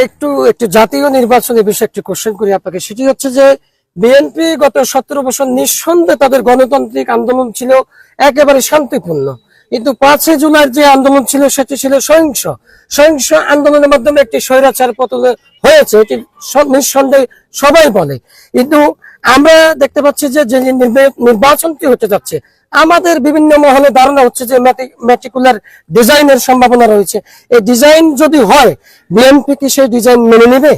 একটু একটু জাতীয় নির্বাচনের বিষয়ে একটি কোশ্চেন করি আপনাকে। সেটি হচ্ছে যে বিএনপি গত 17 বছর নিঃসন্দেহে তাদের গণতান্ত্রিক আন্দোলন ছিল একেবারে শান্তিপূর্ণ, কিন্তু 5 জুলাইয়ের যে আন্দোলন ছিল সেটি ছিল সহিংস আন্দোলনের মাধ্যমে একটি স্বৈরাচার পতন হয়েছে, এটি নিঃসন্দেহে সবাই বলে। কিন্তু আমরা দেখতে পাচ্ছি যে যে নির্বাচনটি হতে যাচ্ছে, আমাদের বিভিন্ন মহলে ধারণা হচ্ছে যে ম্যাটিকুলার ডিজাইনের সম্ভাবনা রয়েছে। এই ডিজাইন যদি হয়, বিএনপি কি সেই ডিজাইন মেনে নেবে?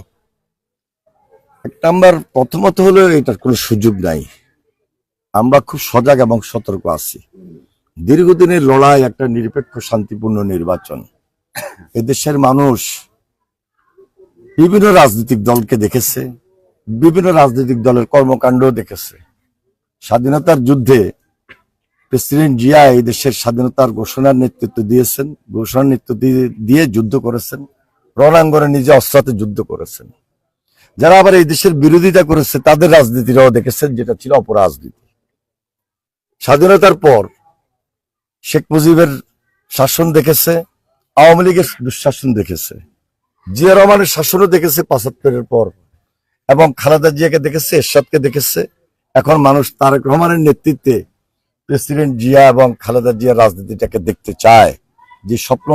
এক নাম্বার প্রথমত হলো এটার কোনো সুযোগ নাই। আমরা খুব সজাগ এবং সতর্ক আছি। দীর্ঘদিনের লড়াই, একটা নিরপেক্ষ শান্তিপূর্ণ নির্বাচন। এদেশের মানুষ বিভিন্ন রাজনৈতিক দলকে দেখেছে, বিভিন্ন রাজনৈতিক দলের কর্মকাণ্ড দেখেছে। স্বাধীনতার যুদ্ধে প্রেসিডেন্ট জিয়া এই দেশের স্বাধীনতার ঘোষণার নেতৃত্ব দিয়েছেন, ঘোষণার নেতৃত্ব দিয়ে যুদ্ধ করেছেন, রণাঙ্গনে নিজে অস্ত্রাতে যুদ্ধ করেছেন। যারা আবার এই দেশের বিরোধিতা করেছে তাদের রাজনীতিরাও দেখেছেন, যেটা ছিল অপরাজনীতি। স্বাধীনতার পর শেখ মুজিবের শাসন দেখেছে, আওয়ামী লীগের দুঃশাসন দেখেছে, জিয়া রহমানের শাসনও দেখেছে ৭৫-এর পর, এবং খালেদা জিয়াকে দেখেছে, এরশাদকে দেখেছে। এখন মানুষ তারেক রহমানের নেতৃত্বে প্রেসিডেন্ট জিয়া এবং খালেদা জিয়ার রাজনীতিটাকে দেখতে চায়। যে স্বপ্ন,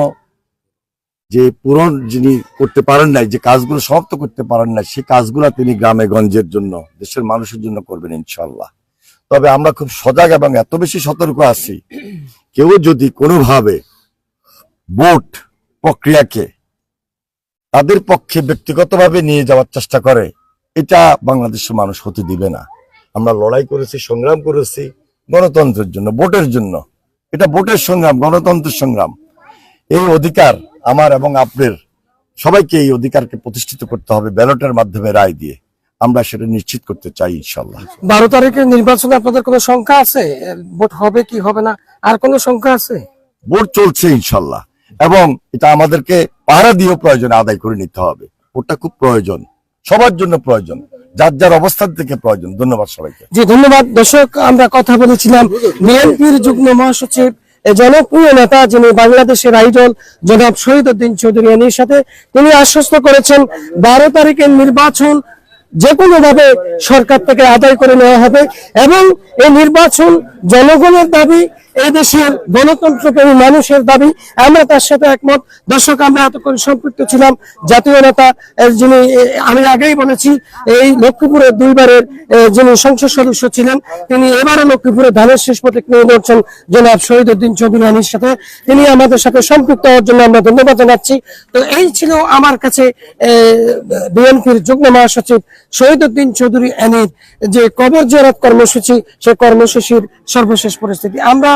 যে পূরণ যিনি করতে পারেন নাই, যে কাজগুলো সমাপ্ত করতে পারেন নাই, সেই কাজগুলো তিনি গ্রামে গঞ্জের জন্য, দেশের মানুষের জন্য করবেন ইনশাল্লাহ। তবে আমরা খুব সজাগ এবং এত বেশি সতর্ক আছি, কেউ যদি কোনোভাবে ভোট প্রক্রিয়াকে তাদের পক্ষে ব্যক্তিগতভাবে নিয়ে যাওয়ার চেষ্টা করে, এটা বাংলাদেশের মানুষ হতে দিবে না। আমরা লড়াই করেছি, সংগ্রাম করেছি গণতন্ত্রের জন্য, ভোটের জন্য। এটা ভোটের সংগ্রাম, গণতন্ত্রের সংগ্রাম। এই অধিকার আমার এবং আপনার সবাইকে, এই অধিকারকে প্রতিষ্ঠিত করতে হবে ব্যালটের মাধ্যমে, রায় দিয়ে। আমরা সেটা নিশ্চিত করতে চাই ইনশাল্লাহ। 12 তারিখের নির্বাচনে আপনাদের কোনো সংখ্যা আছে? ভোট হবে কি হবে না, আর কোনো সংখ্যা আছে? ভোট চলছে ইনশাল্লাহ, এবং এটা আমাদেরকে পাহারা দিয়েও প্রয়োজনে আদায় করে নিতে হবে। ভোটটা খুব প্রয়োজন, সবার জন্য প্রয়োজন, যার যার অবস্থান থেকে প্রয়োজন। ধন্যবাদ সবাইকে। জি ধন্যবাদ। দর্শক, আমরা কথা বলেছিলাম বিএনপির যুগ্ম মহাসচিব, জনপ্রিয় নেতা, যিনি বাংলাদেশের আইডল, জনাব শহীদউদ্দিন চৌধুরী এর সাথে। তিনি আশ্বস্ত করেছেন 12 তারিখের নির্বাচন যে কোনো ভাবে সরকার থেকে আদায় করে নেওয়া হবে, এবং এই নির্বাচন জনগণের দাবি, এই দেশের গণতন্ত্রপ্রেমী মানুষের দাবি। আমরা তার সাথে একমত। দর্শক, আমরা এতক্ষণ সম্পৃক্ত ছিলাম জাতীয় নেতা, যিনি আমি আগেই বলেছি এই লক্ষ্মীপুরের 2 বারের যিনি সংসদ সদস্য ছিলেন, তিনি এবারে লক্ষ্মীপুরে ধানের শেষ প্রতীক নিয়ে লড়ছেন জনাব শহীদউদ্দিন চৌধুরী আনির সাথে। তিনি আমাদের সাথে সম্পৃক্ত হওয়ার জন্য আমরা ধন্যবাদ জানাচ্ছি। তো এই ছিল আমার কাছে বিএনপির যুগ্ম মহাসচিব শহীদউদ্দিন চৌধুরী আনির যে কবর জিয়ারত কর্মসূচি, সেই কর্মসূচির সর্বশেষ পরিস্থিতি। আমরা